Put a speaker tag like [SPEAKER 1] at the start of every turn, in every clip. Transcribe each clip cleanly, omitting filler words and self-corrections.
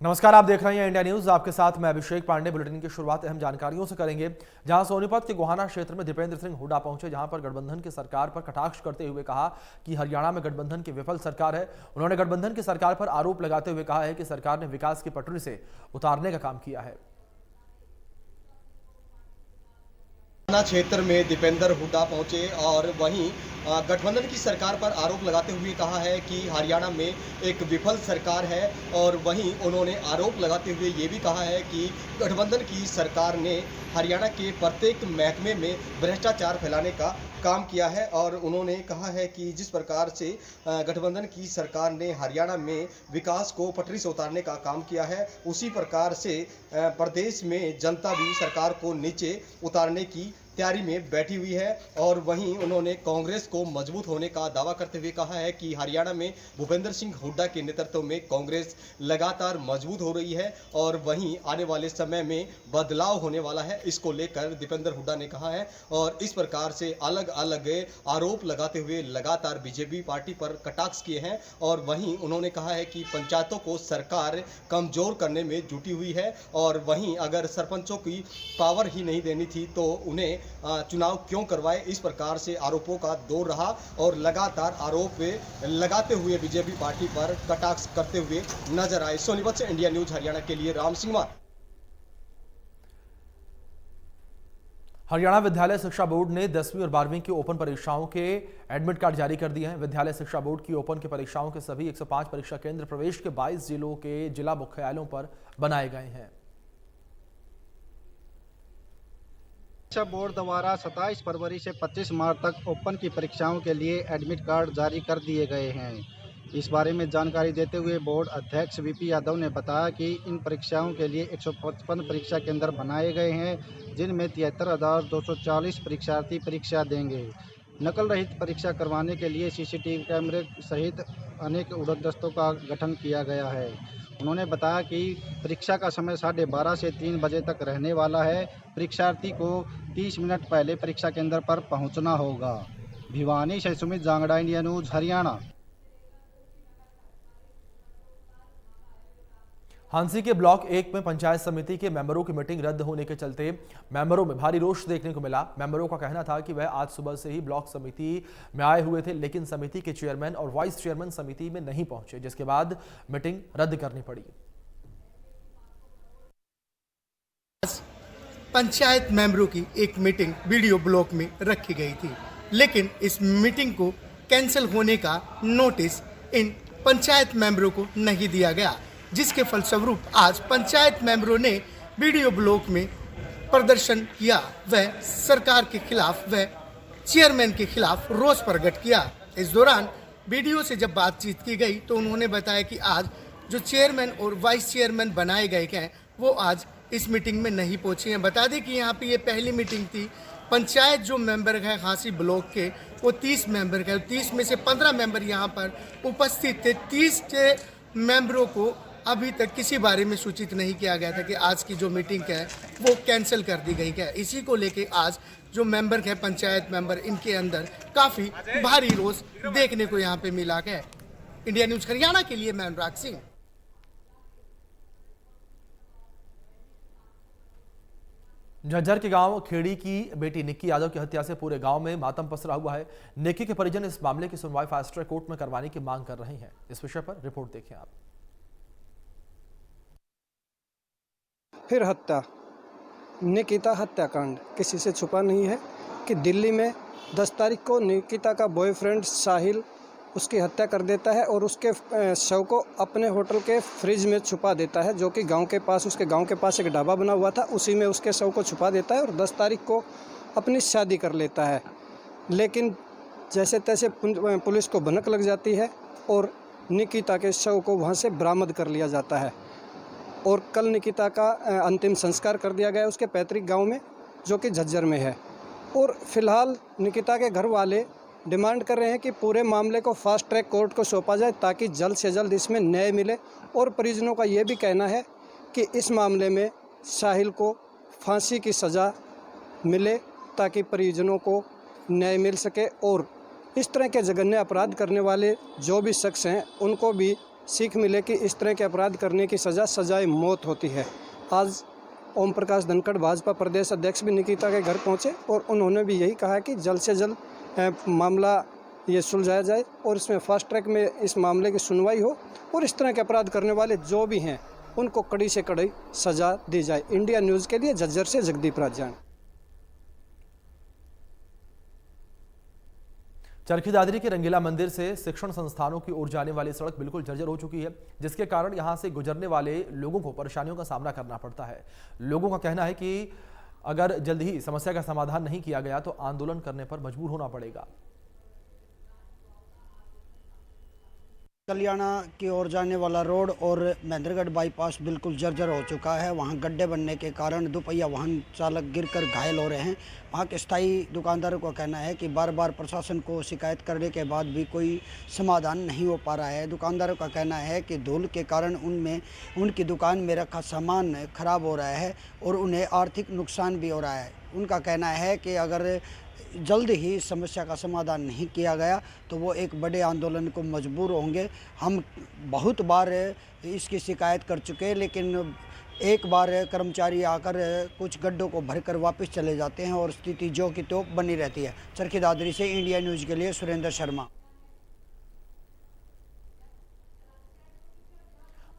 [SPEAKER 1] नमस्कार, आप देख रहे हैं इंडिया न्यूज। आपके साथ मैं अभिषेक पांडे। बुलेटिन की शुरुआत अहम जानकारियों से करेंगे, जहां सोनीपत के गोहाना क्षेत्र में दीपेंद्र सिंह हुड्डा पहुंचे, जहां पर गठबंधन की सरकार पर कटाक्ष करते हुए कहा कि हरियाणा में गठबंधन की विफल सरकार है। उन्होंने गठबंधन की सरकार पर आरोप लगाते हुए कहा है कि सरकार ने विकास की पटरी से उतारने का काम किया है।
[SPEAKER 2] गोहाना क्षेत्र में दीपेंद्र हुड्डा पहुंचे और वहीं गठबंधन की सरकार पर आरोप लगाते हुए कहा है कि हरियाणा में एक विफल सरकार है। और वहीं उन्होंने आरोप लगाते हुए ये भी कहा है कि गठबंधन की सरकार ने हरियाणा के प्रत्येक महकमे में भ्रष्टाचार फैलाने का काम किया है। और उन्होंने कहा है कि जिस प्रकार से गठबंधन की सरकार ने हरियाणा में विकास को पटरी से उतारने का काम किया है, उसी प्रकार से प्रदेश में जनता भी सरकार को नीचे उतारने की तैयारी में बैठी हुई है। और वहीं उन्होंने कांग्रेस को मजबूत होने का दावा करते हुए कहा है कि हरियाणा में भूपेंद्र सिंह हुड्डा के नेतृत्व में कांग्रेस लगातार मजबूत हो रही है और वहीं आने वाले समय में बदलाव होने वाला है, इसको लेकर दीपेंद्र हुड्डा ने कहा है। और इस प्रकार से अलग अलग आरोप लगाते हुए लगातार बीजेपी पार्टी पर कटाक्ष किए हैं। और वहीं उन्होंने कहा है कि पंचायतों को सरकार कमजोर करने में जुटी हुई है और वहीं अगर सरपंचों की पावर ही नहीं देनी थी तो उन्हें चुनाव क्यों करवाए, इस प्रकार से आरोपों का दौर रहा। और लगातार आरोप लगाते हुए बीजेपी पार्टी पर कटाक्ष करते हुए नजर आए। सोनीपत से इंडिया न्यूज हरियाणा के लिए राम सिंह मान।
[SPEAKER 1] हरियाणा विद्यालय शिक्षा बोर्ड ने 10वीं और 12वीं की ओपन परीक्षाओं के एडमिट कार्ड जारी कर दिए हैं। विद्यालय शिक्षा बोर्ड की ओपन की परीक्षाओं के सभी 105 परीक्षा केंद्र प्रवेश के 22 जिलों के जिला मुख्यालयों पर बनाए गए हैं।
[SPEAKER 3] शिक्षा बोर्ड द्वारा 27 फरवरी से 25 मार्च तक ओपन की परीक्षाओं के लिए एडमिट कार्ड जारी कर दिए गए हैं। इस बारे में जानकारी देते हुए बोर्ड अध्यक्ष वीपी यादव ने बताया कि इन परीक्षाओं के लिए 155 परीक्षा केंद्र बनाए गए हैं, जिनमें 73,240 परीक्षार्थी परीक्षा देंगे। नकल रहित परीक्षा करवाने के लिए सीसीटीवी कैमरे सहित अनेक उड़न दस्तों का गठन किया गया है। उन्होंने बताया कि परीक्षा का समय 12:30 से 3 बजे तक रहने वाला है। परीक्षार्थी को 30 मिनट पहले परीक्षा केंद्र पर पहुंचना होगा। भिवानी से सुमित जांगड़ा, इंडिया न्यूज हरियाणा।
[SPEAKER 1] हांसी के ब्लॉक 1 में पंचायत समिति के मेंबरों की मीटिंग रद्द होने के चलते मेंबरों में भारी रोष देखने को मिला। मेंबरों का कहना था कि वह आज सुबह से ही ब्लॉक समिति में आए हुए थे, लेकिन समिति के चेयरमैन और वाइस चेयरमैन समिति में नहीं पहुंचे, जिसके बाद मीटिंग रद्द करनी पड़ी।
[SPEAKER 4] पंचायत मेंबरों की एक मीटिंग वीडियो ब्लॉक में रखी गई थी, लेकिन इस मीटिंग को कैंसिल होने का नोटिस इन पंचायत मेंबरों को नहीं दिया गया, जिसके फलस्वरूप आज पंचायत मेंबरों ने वीडियो ब्लॉक में प्रदर्शन किया। वह सरकार के खिलाफ, वह चेयरमैन के खिलाफ रोष प्रकट किया। इस दौरान वीडियो से जब बातचीत की गई तो उन्होंने बताया कि आज जो चेयरमैन और वाइस चेयरमैन बनाए गए हैं वो आज इस मीटिंग में नहीं पहुंचे हैं। बता दें कि यहाँ पे ये पहली मीटिंग थी। पंचायत जो मेंबर है हांसी ब्लॉक के वो 30 मेंबर है, 30 में से 15 मेंबर यहाँ पर उपस्थित थे। 30 के मेंबरों को अभी तक किसी बारे में सूचित नहीं किया गया था कि आज की जो मीटिंग है वो कैंसिल कर दी गई है। इसी को लेके आज जो मेंबर है पंचायत मेंबर, इनके अंदर काफ़ी भारी रोष देखने को यहाँ पे मिला है। इंडिया न्यूज हरियाणा के लिए मैं अनुराग सिंह।
[SPEAKER 1] झज्जर के गांव खेड़ी की बेटी निक्की यादव की हत्या से पूरे गांव में मातम पसरा हुआ है। निक्की के परिजन इस मामले की सुनवाई फास्ट ट्रैक कोर्ट में करवाने की मांग कर रहे हैं। इस विषय पर रिपोर्ट देखें आप।
[SPEAKER 5] फिर हत्या, निकिता हत्याकांड किसी से छुपा नहीं है कि दिल्ली में 10 तारीख को निकिता का बॉयफ्रेंड साहिल उसकी हत्या कर देता है और उसके शव को अपने होटल के फ्रिज में छुपा देता है, जो कि गांव के पास, उसके गांव के पास एक ढाबा बना हुआ था, उसी में उसके शव को छुपा देता है और 10 तारीख को अपनी शादी कर लेता है। लेकिन जैसे तैसे पुलिस को भनक लग जाती है और निकिता के शव को वहां से बरामद कर लिया जाता है और कल निकिता का अंतिम संस्कार कर दिया गया उसके पैतृक गांव में, जो कि झज्जर में है। और फिलहाल निकिता के घर वाले डिमांड कर रहे हैं कि पूरे मामले को फास्ट ट्रैक कोर्ट को सौंपा जाए ताकि जल्द से जल्द इसमें न्याय मिले। और परिजनों का ये भी कहना है कि इस मामले में साहिल को फांसी की सज़ा मिले ताकि परिजनों को न्याय मिल सके और इस तरह के जघन्य अपराध करने वाले जो भी शख्स हैं उनको भी सीख मिले कि इस तरह के अपराध करने की सजाए मौत होती है। आज ओम प्रकाश धनखड़ भाजपा प्रदेश अध्यक्ष भी निकिता के घर पहुंचे और उन्होंने भी यही कहा कि जल्द से जल्द मामला ये सुलझाया जाए और इसमें फास्ट ट्रैक में इस मामले की सुनवाई हो और इस तरह के अपराध करने वाले जो भी हैं उनको कड़ी से कड़ी सजा दी जाए। इंडिया न्यूज़ के लिए झज्जर से जगदीप राजान।
[SPEAKER 1] चरखी दादरी के रंगीला मंदिर से शिक्षण संस्थानों की ओर जाने वाली सड़क बिल्कुल जर्जर हो चुकी है, जिसके कारण यहां से गुजरने वाले लोगों को परेशानियों का सामना करना पड़ता है। लोगों का कहना है कि अगर जल्द ही समस्या का समाधान नहीं किया गया तो आंदोलन करने पर मजबूर होना पड़ेगा।
[SPEAKER 6] कल्याणा की ओर जाने वाला रोड और महेंद्रगढ़ बाईपास बिल्कुल जर्जर हो चुका है। वहां गड्ढे बनने के कारण दोपहिया वाहन चालक गिरकर घायल हो रहे हैं। वहां के स्थायी दुकानदारों का कहना है कि बार बार प्रशासन को शिकायत करने के बाद भी कोई समाधान नहीं हो पा रहा है। दुकानदारों का कहना है कि धूल के कारण उनकी दुकान में रखा सामान खराब हो रहा है और उन्हें आर्थिक नुकसान भी हो रहा है। उनका कहना है कि अगर जल्द ही समस्या का समाधान नहीं किया गया तो वो एक बड़े आंदोलन को मजबूर होंगे। हम बहुत बार इसकी शिकायत कर चुके हैं, लेकिन एक बार कर्मचारी आकर कुछ गड्ढों को भरकर वापस चले जाते हैं और स्थिति जो की तो बनी रहती है। चरखी दादरी से इंडिया न्यूज़ के लिए सुरेंद्र शर्मा।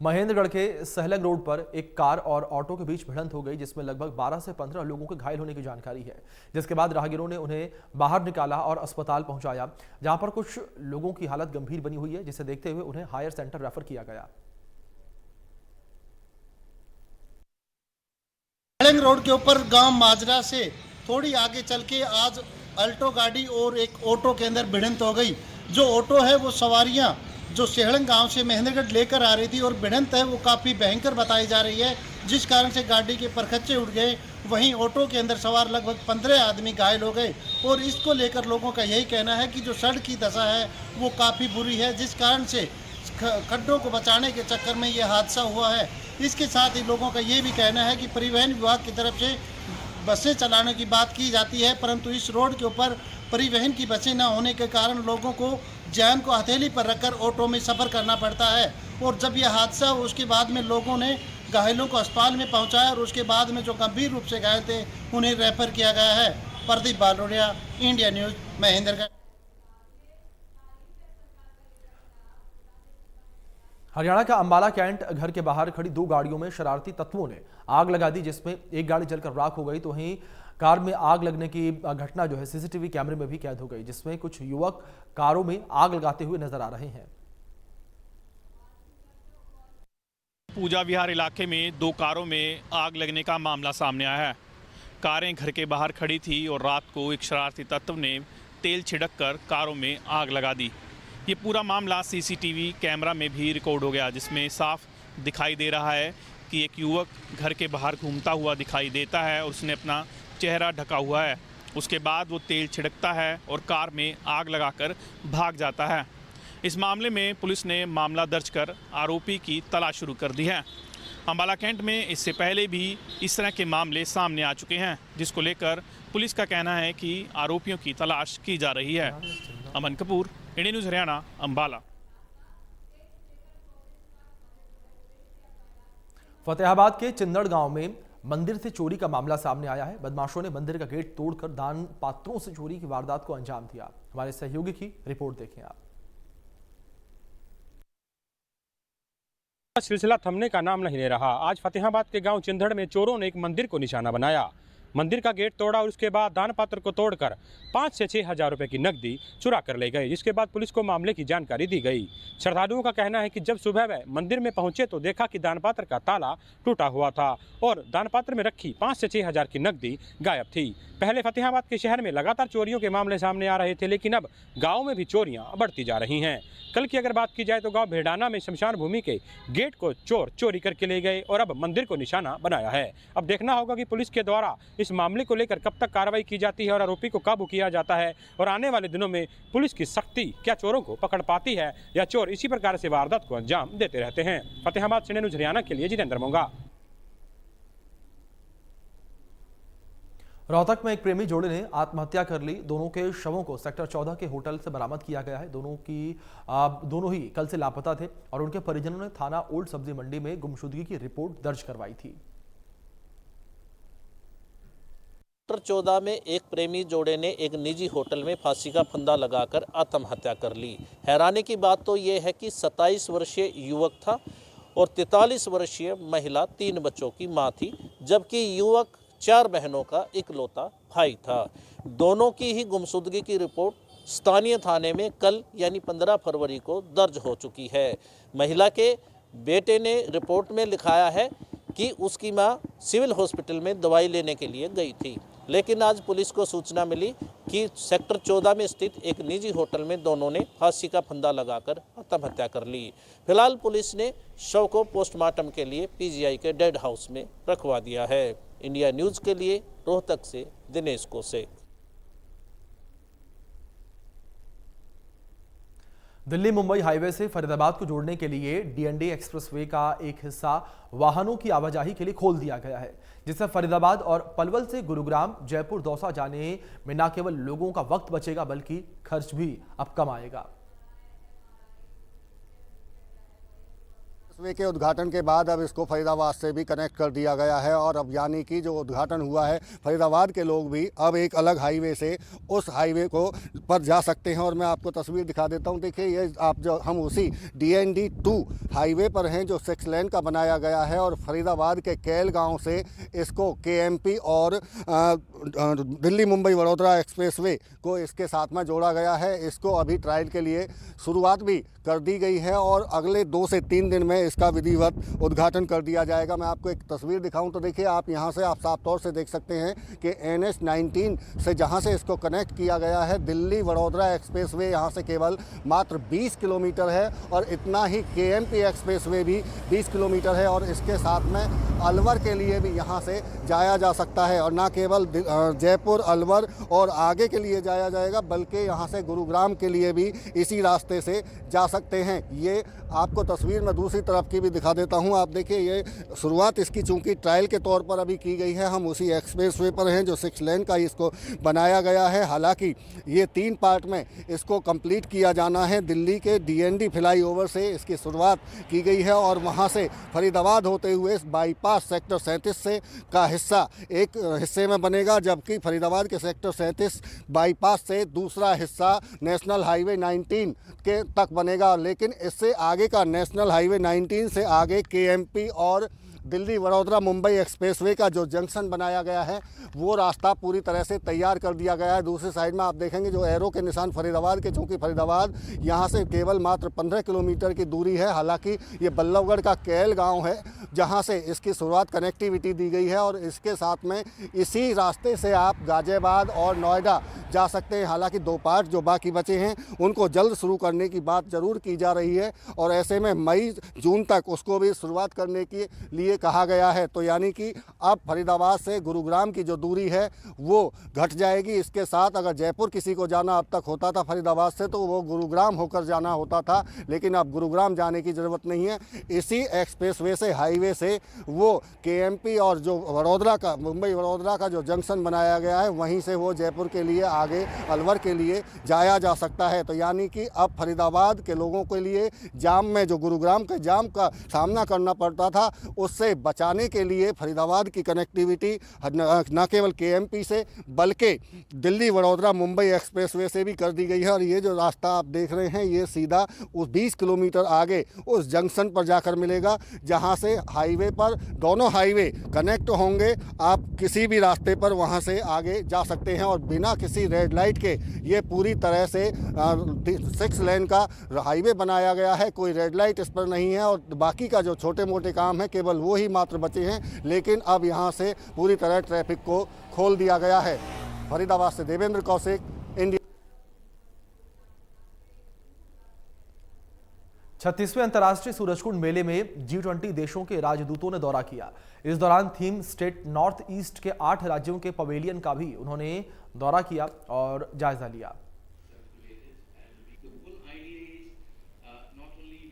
[SPEAKER 1] महेंद्रगढ़ के सहलग रोड पर एक कार और ऑटो के बीच भिड़ंत हो गई, जिसमें लगभग 12 से 15 लोगों के घायल होने की जानकारी है। जिसके बाद राहगीरों ने उन्हें बाहर निकाला और अस्पताल पहुंचाया, जहां पर कुछ लोगों की हालत गंभीर बनी हुई है, जिसे देखते हुए उन्हें हायर सेंटर रेफर किया गया।
[SPEAKER 4] सहलग रोड के ऊपर गांव माजरा से थोड़ी आगे चल के आज अल्टो गाड़ी और एक ऑटो के अंदर भिड़ंत हो गई। जो ऑटो है वो सवारियां जो सेहड़ंग गांव से महेंद्रगढ़ लेकर आ रही थी और भिड़ंत है वो काफ़ी भयंकर बताई जा रही है, जिस कारण से गाड़ी के परखच्चे उड़ गए। वहीं ऑटो के अंदर सवार लगभग 15 आदमी घायल हो गए और इसको लेकर लोगों का यही कहना है कि जो सड़क की दशा है वो काफ़ी बुरी है, जिस कारण से खड्डों को बचाने के चक्कर में ये हादसा हुआ है। इसके साथ ही लोगों का ये भी कहना है कि परिवहन विभाग की तरफ से बसें चलाने की बात की जाती है, परंतु इस रोड के ऊपर परिवहन की बसें न होने के कारण लोगों को जान को हथेली पर रखकर ऑटो में सफ़र करना पड़ता है। और जब यह हादसा हुआ उसके बाद में लोगों ने घायलों को अस्पताल में पहुंचाया और उसके बाद में जो गंभीर रूप से घायल थे उन्हें रेफर किया गया है। Pradeep Balodia, India News, Mahendragarh.
[SPEAKER 1] हरियाणा का अंबाला कैंट घर के बाहर खड़ी 2 गाड़ियों में शरारती तत्वों ने आग लगा दी, जिसमें एक गाड़ी जलकर राख हो गई, तो वहीं कार में आग लगने की घटना जो है सीसीटीवी कैमरे में भी कैद हो गई, जिसमें कुछ युवक कारों में आग लगाते हुए नजर आ रहे हैं।
[SPEAKER 7] पूजा विहार इलाके में 2 कारों में आग लगने का मामला सामने आया है। कारें घर के बाहर खड़ी थी और रात को एक शरारती तत्व ने तेल छिड़ककर कारों में आग लगा दी। ये पूरा मामला सीसीटीवी कैमरा में भी रिकॉर्ड हो गया, जिसमें साफ दिखाई दे रहा है कि एक युवक घर के बाहर घूमता हुआ दिखाई देता है और उसने अपना चेहरा ढका हुआ है। उसके बाद वो तेल छिड़कता है और कार में आग लगाकर भाग जाता है। इस मामले में पुलिस ने मामला दर्ज कर आरोपी की तलाश शुरू कर दी है। अंबाला कैंट में इससे पहले भी इस तरह के मामले सामने आ चुके हैं, जिसको लेकर पुलिस का कहना है कि आरोपियों की तलाश की जा रही है। अमन कपूर, इंडिया न्यूज़ हरियाणा, अंबाला।
[SPEAKER 1] फतेहाबाद के चिंदड़ गांव में मंदिर से चोरी का मामला सामने आया है। बदमाशों ने मंदिर का गेट तोड़कर दान पात्रों से चोरी की वारदात को अंजाम दिया। हमारे सहयोगी की रिपोर्ट देखें आप।
[SPEAKER 8] सिलसिला थमने का नाम नहीं ले रहा। आज फतेहाबाद के गांव चिंदड़ में चोरों ने एक मंदिर को निशाना बनाया। मंदिर का गेट तोड़ा और उसके बाद दान पात्र को तोड़कर 5 से 6 हज़ार रुपए की नकदी चुरा कर ले गए, जिसके बाद पुलिस को मामले की जानकारी दी गई। श्रद्धालुओं का कहना है कि जब सुबह वे मंदिर में पहुंचे तो देखा कि दान पात्र का ताला टूटा हुआ था और दान पात्र में रखी 5 से 6 हज़ार की नकदी गायब थी। पहले फतेहाबाद के शहर में लगातार चोरियों के मामले सामने आ रहे थे, लेकिन अब गाँव में भी चोरियाँ बढ़ती जा रही हैं। कल की अगर बात की जाए तो गांव भेड़ाना में शमशान भूमि के गेट को चोर चोरी करके ले गए और अब मंदिर को निशाना बनाया है। अब देखना होगा कि पुलिस के द्वारा इस मामले को लेकर कब तक कार्रवाई की जाती है और आरोपी को काबू किया जाता है, और आने वाले दिनों में पुलिस की सख्ती क्या चोरों को पकड़ पाती है या चोर इसी प्रकार से वारदात को अंजाम देते रहते हैं। फतेहाबाद से न्यूज़ हरियाणा के लिए जितेंद्र मोंगा।
[SPEAKER 1] रोहतक में एक प्रेमी जोड़े ने आत्महत्या कर ली। दोनों के शवों को सेक्टर 14 के होटल से बरामद किया गया है। दोनों ही कल से लापता थे और उनके परिजनों ने थाना ओल्ड सब्जी मंडी में गुमशुदगी की रिपोर्ट दर्ज करवाई थी।
[SPEAKER 9] सेक्टर 14 में एक प्रेमी जोड़े ने एक निजी होटल में फांसी का फंदा लगाकर आत्महत्या कर ली। हैरानी की बात तो यह है कि 27 वर्षीय युवक था और 43 वर्षीय महिला 3 बच्चों की मां थी, जबकि युवक 4 बहनों का इकलौता भाई था। दोनों की ही गुमशुदगी की रिपोर्ट स्थानीय थाने में कल यानी 15 फरवरी को दर्ज हो चुकी है। महिला के बेटे ने रिपोर्ट में लिखाया है कि उसकी मां सिविल हॉस्पिटल में दवाई लेने के लिए गई थी, लेकिन आज पुलिस को सूचना मिली कि सेक्टर 14 में स्थित एक निजी होटल में दोनों ने फांसी का फंदा लगाकर आत्महत्या कर ली। फिलहाल पुलिस ने शव को पोस्टमार्टम के लिए पीजीआई के डेड हाउस में रखवा दिया है। इंडिया न्यूज़ के लिए रोहतक से दिनेश कोसे।
[SPEAKER 1] दिल्ली मुंबई हाईवे से फरीदाबाद को जोड़ने के लिए डीएनडी एक्सप्रेसवे का एक हिस्सा वाहनों की आवाजाही के लिए खोल दिया गया है, जिससे फरीदाबाद और पलवल से गुरुग्राम, जयपुर, दौसा जाने में न केवल लोगों का वक्त बचेगा बल्कि खर्च भी अब कम आएगा।
[SPEAKER 10] एक्सप्रेसवे के उद्घाटन के बाद अब इसको फरीदाबाद से भी कनेक्ट कर दिया गया है और अब यानी कि जो उद्घाटन हुआ है, फरीदाबाद के लोग भी अब एक अलग हाईवे से उस हाईवे को पर जा सकते हैं। और मैं आपको तस्वीर दिखा देता हूं। देखिए, ये हम उसी DND 2 हाईवे पर हैं जो 6 लेन का बनाया गया है और फरीदाबाद के कैल गांव से इसको KMP और दिल्ली मुंबई वडोदरा एक्सप्रेसवे को इसके साथ में जोड़ा गया है। इसको अभी ट्रायल के लिए शुरुआत भी कर दी गई है और अगले 2 से 3 दिन में इसका विधिवत उद्घाटन कर दिया जाएगा। मैं आपको एक तस्वीर दिखाऊं तो देखिए, आप यहां से आप साफ तौर से देख सकते हैं कि NH 19 से जहां से इसको कनेक्ट किया गया है, दिल्ली वडोदरा एक्सप्रेसवे यहां से केवल मात्र 20 किलोमीटर है और इतना ही KMP एक्सप्रेसवे भी 20 किलोमीटर है और इसके साथ में अलवर के लिए भी यहां से जाया जा सकता है और ना केवल जयपुर, अलवर और आगे के लिए जाया जाएगा बल्कि यहां से गुरुग्राम के लिए भी इसी रास्ते से जा सकते हैं। ये आपको तस्वीर में दूसरी तरफ की भी दिखा देता हूं। आप देखिए, ये शुरुआत इसकी चूंकि ट्रायल के तौर पर अभी की गई है। हम उसी एक्सप्रेसवे पर हैं जो 6 लेन का इसको बनाया गया है। हालांकि ये 3 पार्ट में इसको कंप्लीट किया जाना है। दिल्ली के DND फ्लाईओवर से इसकी शुरुआत की गई है और वहां से फरीदाबाद होते हुए इस बाईपास सेक्टर 37 से का हिस्सा एक हिस्से में बनेगा, जबकि फरीदाबाद के सेक्टर 37 बाईपास से दूसरा हिस्सा नेशनल हाईवे 19 के तक बनेगा। लेकिन इससे आगे का नेशनल हाईवे 19 से आगे KMP और दिल्ली वडोदरा मुंबई एक्सप्रेसवे का जो जंक्शन बनाया गया है वो रास्ता पूरी तरह से तैयार कर दिया गया है। दूसरी साइड में आप देखेंगे जो एरो के निशान फरीदाबाद के, चूँकि फरीदाबाद यहाँ से केवल मात्र 15 किलोमीटर की दूरी है। हालांकि ये बल्लभगढ़ का कैल गांव है जहाँ से इसकी शुरुआत कनेक्टिविटी दी गई है और इसके साथ में इसी रास्ते से आप गाजियाबाद और नोएडा जा सकते हैं। हालांकि 2 पार्ट जो बाकी बचे हैं उनको जल्द शुरू करने की बात ज़रूर की जा रही है और ऐसे में मई-जून तक उसको भी शुरुआत करने के लिए कहा गया है। तो यानी कि अब फरीदाबाद से गुरुग्राम की जो दूरी है वो घट जाएगी। इसके साथ अगर जयपुर किसी को जाना अब तक होता था फरीदाबाद से तो वो गुरुग्राम होकर जाना होता था, लेकिन अब गुरुग्राम जाने की ज़रूरत नहीं है। इसी एक्सप्रेसवे से हाईवे से वो KMP और जो वडोदरा का मुंबई वडोदरा का जो जंक्शन बनाया गया है वहीं से वो जयपुर के लिए आगे अलवर के लिए जाया जा सकता है। तो यानी कि अब फरीदाबाद के लोगों के लिए जाम में जो गुरुग्राम के जाम का सामना करना पड़ता था उससे बचाने के लिए फरीदाबाद की कनेक्टिविटी न केवल KMP से बल्कि दिल्ली वडोदरा मुंबई एक्सप्रेसवे से भी कर दी गई है। और ये जो रास्ता आप देख रहे हैं ये सीधा उस 20 किलोमीटर आगे उस जंक्शन पर जाकर मिलेगा जहां से हाईवे पर दोनों हाईवे कनेक्ट होंगे। आप किसी भी रास्ते पर वहां से आगे जा सकते हैं और बिना किसी रेड लाइट के ये पूरी तरह से 6 लेन का हाईवे बनाया गया है। कोई रेड लाइट इस पर नहीं है और बाकी का जो छोटे मोटे काम है केवल वो ही मात्र बचे हैं, लेकिन अब यहाँ से पूरी तरह ट्रैफिक को खोल दिया गया है। फरीदाबाद से देवेंद्र कौशिक, इंडिया।
[SPEAKER 1] 36वें अंतर्राष्ट्रीय सूरजकुंड मेले में G20 देशों के राजदूतों ने दौरा किया। इस दौरान थीम स्टेट नॉर्थ ईस्ट के 8 राज्यों के पवेलियन का भी उन्होंने दौरा किया और जायजा लिया।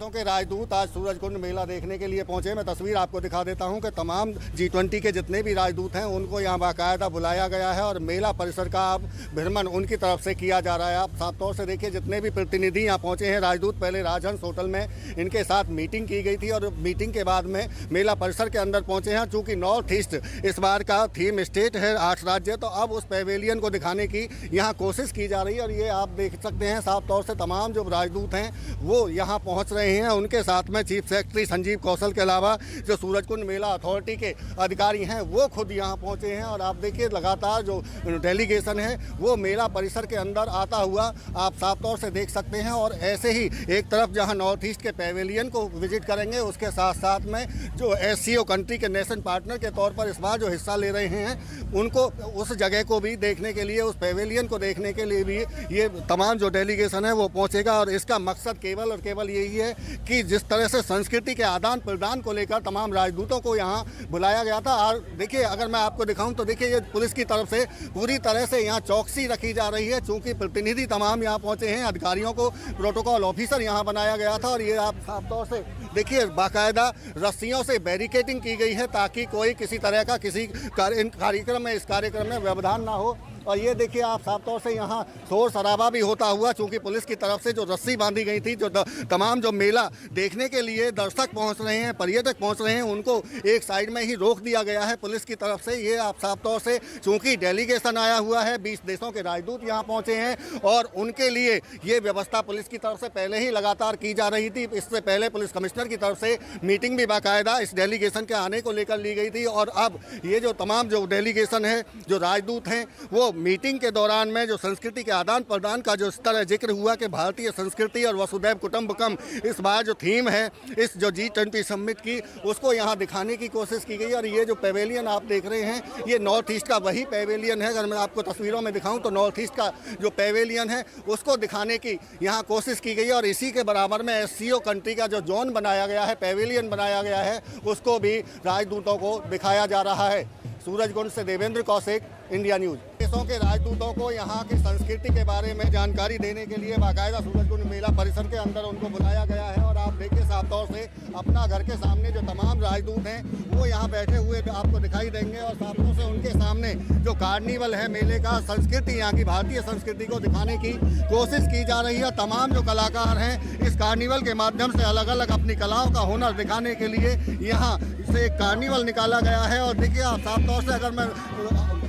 [SPEAKER 10] के राजदूत आज सूरजकुंड मेला देखने के लिए पहुंचे। मैं तस्वीर आपको दिखा देता हूं कि तमाम G20 के जितने भी राजदूत हैं उनको यहां बाकायदा बुलाया गया है और मेला परिसर का अब भ्रमण उनकी तरफ से किया जा रहा है। आप साफ तौर से देखिए जितने भी प्रतिनिधि यहां पहुंचे हैं राजदूत, पहले राजहंस होटल में इनके साथ मीटिंग की गई थी और मीटिंग के बाद में मेला परिसर के अंदर पहुंचे हैं। चूँकि नॉर्थ ईस्ट इस बार का थीम स्टेट है, 8 राज्य, तो अब उस पेवेलियन को दिखाने की यहाँ कोशिश की जा रही है और ये आप देख सकते हैं साफ तौर से तमाम जो राजदूत हैं वो यहाँ पहुँच रहे हैं। उनके साथ में चीफ सेक्रेटरी संजीव कौशल के अलावा जो सूरजकुंड मेला अथॉरिटी के अधिकारी हैं वो खुद यहाँ पहुँचे हैं और आप देखिए लगातार जो डेलीगेशन है वो मेला परिसर के अंदर आता हुआ आप साफ तौर से देख सकते हैं। और ऐसे ही एक तरफ जहाँ नॉर्थ ईस्ट के पेवेलियन को विजिट करेंगे, उसके साथ साथ में जो SCO कंट्री के नेशन पार्टनर के तौर पर इस बार जो हिस्सा ले रहे हैं उनको उस जगह को भी देखने के लिए, उस पेवेलियन को देखने के लिए भी ये तमाम जो डेलीगेशन है वो पहुँचेगा। और इसका मकसद केवल और केवल यही है कि जिस तरह से संस्कृति के आदान प्रदान को लेकर तमाम राजदूतों को यहाँ बुलाया गया था। और देखिए अगर मैं आपको दिखाऊं तो देखिए ये पुलिस की तरफ से पूरी तरह से यहाँ चौकसी रखी जा रही है। चूँकि प्रतिनिधि तमाम यहाँ पहुँचे हैं, अधिकारियों को प्रोटोकॉल ऑफिसर यहाँ बनाया गया था और ये आप साफ तौर से देखिए बाकायदा रस्सियों से बैरिकेडिंग की गई है ताकि कोई किसी तरह का किसी कार्यक्रम में, इस कार्यक्रम में व्यवधान ना हो। और ये देखिए आप साफ तौर से यहाँ शोर शराबा भी होता हुआ, चूँकि पुलिस की तरफ से जो रस्सी बांधी गई थी, जो तमाम जो मेला देखने के लिए दर्शक पहुँच रहे हैं, पर्यटक पहुँच रहे हैं, उनको एक साइड में ही रोक दिया गया है पुलिस की तरफ से। ये आप साफ तौर से चूँकि डेलीगेशन आया हुआ है, 20 देशों के राजदूत यहाँ पहुँचे हैं और उनके लिए ये व्यवस्था पुलिस की तरफ से पहले ही लगातार की जा रही थी। इससे पहले पुलिस कमिश्नर की तरफ से मीटिंग भी बाकायदा इस डेलीगेशन के आने को लेकर ली गई थी। और अब ये जो तमाम जो डेलीगेशन है, जो राजदूत हैं, वो मीटिंग के दौरान में जो संस्कृति के आदान प्रदान का जो इस तरह जिक्र हुआ कि भारतीय संस्कृति और वसुधैव कुटुंबकम इस बार जो थीम है इस जो G20 समिट की, उसको यहाँ दिखाने की कोशिश की गई। और ये जो पेवेलियन आप देख रहे हैं ये नॉर्थ ईस्ट का वही पेवेलियन है। अगर मैं आपको तस्वीरों में दिखाऊं तो नॉर्थ ईस्ट का जो पेवेलियन है उसको दिखाने की यहाँ कोशिश की गई और इसी के बराबर में SCO कंट्री का जो जोन बनाया गया है, पेवेलियन बनाया गया है, उसको भी राजदूतों को दिखाया जा रहा है। सूरजकुंड से देवेंद्र कौशिक, इंडिया न्यूज़। देशों के राजदूतों को यहाँ की संस्कृति के बारे में जानकारी देने के लिए बाकायदा सूरजकुंड मेला परिसर के अंदर उनको बुलाया गया है। और आप देखिए साफ तौर से अपना घर के सामने जो तमाम राजदूत हैं वो यहाँ बैठे हुए आपको दिखाई देंगे और साफ तौर से उनके सामने जो कार्निवल है, मेले का संस्कृति, यहाँ की भारतीय संस्कृति को दिखाने की कोशिश की जा रही है। तमाम जो कलाकार हैं इस कार्निवल के माध्यम से अलग अलग अपनी कलाओं का हुनर दिखाने के लिए यहाँ से एक कार्निवल निकाला गया है। और देखिए आप साफ तौर से अगर मैं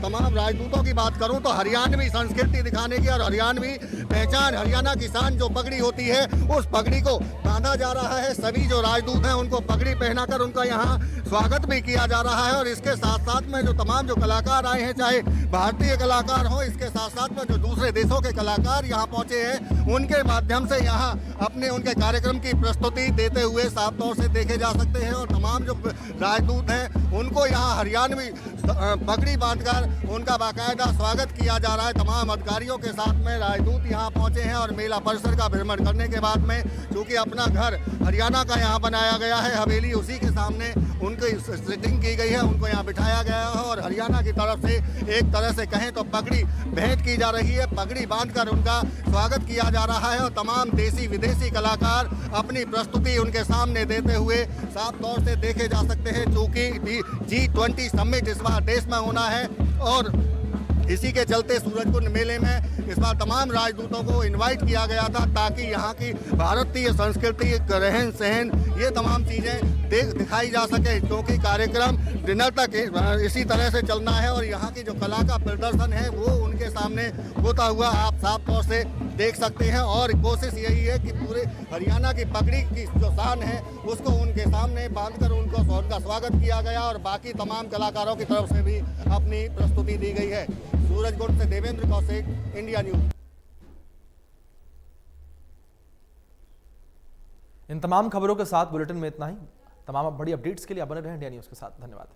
[SPEAKER 10] तमाम राजदूतों की बात करूं तो हरियाणवी संस्कृति दिखाने की और हरियाणवी पहचान, हरियाणा की शान जो पगड़ी होती है उस पगड़ी को बांधा जा रहा है। सभी जो राजदूत हैं उनको पगड़ी पहनाकर उनका यहाँ स्वागत भी किया जा रहा है। और इसके साथ साथ में जो तमाम जो कलाकार आए हैं, चाहे भारतीय कलाकार हो, इसके साथ साथ में जो दूसरे देशों के कलाकार यहाँ पहुँचे हैं उनके माध्यम से यहाँ अपने उनके कार्यक्रम की प्रस्तुति देते हुए साफ तौर से देखे जा सकते हैं। और तमाम जो राजदूत हैं उनको यहाँ हरियाणवी पगड़ी बांधकर उनका बाकायदा स्वागत किया जा रहा है। तमाम अधिकारियों के साथ में राजदूत यहाँ पहुँचे हैं और मेला परिसर का भ्रमण करने के बाद में चूँकि अपना घर हरियाणा का यहाँ बनाया गया है, हवेली, उसी के सामने उनकी सेटिंग की गई है, उनको यहाँ बिठाया गया है और हरियाणा की तरफ से एक तरह से कहें तो पगड़ी भेंट की जा रही है। पगड़ी बांधकर उनका स्वागत किया जा रहा है और तमाम देसी विदेशी कलाकार अपनी प्रस्तुति उनके सामने देते हुए साफ तौर से देखे जा सकते हैं। चूँकि G20 समिट इस बार देश में होना है और इसी के चलते सूरजकुंड मेले में इस बार तमाम राजदूतों को इनवाइट किया गया था ताकि यहाँ की भारतीय संस्कृति, रहन सहन, ये तमाम चीज़ें दिखाई जा सके। क्योंकि कार्यक्रम डिनर तक इसी तरह से चलना है और यहाँ की जो कला का प्रदर्शन है वो उनके सामने होता हुआ आप साफ तौर से देख सकते हैं। और कोशिश यही है कि पूरे हरियाणा की पगड़ी की जो शान है उसको उनके सामने बांधकर उनका स्वागत किया गया और बाकी तमाम कलाकारों की तरफ से भी अपनी प्रस्तुति दी गई है। सूरजकुंड से देवेंद्र कौशिक, इंडिया न्यूज़।
[SPEAKER 1] इन तमाम खबरों के साथ बुलेटिन में इतना ही। तमाम बड़ी अपडेट्स के लिए बने रहें इंडिया न्यूज़ के साथ। धन्यवाद।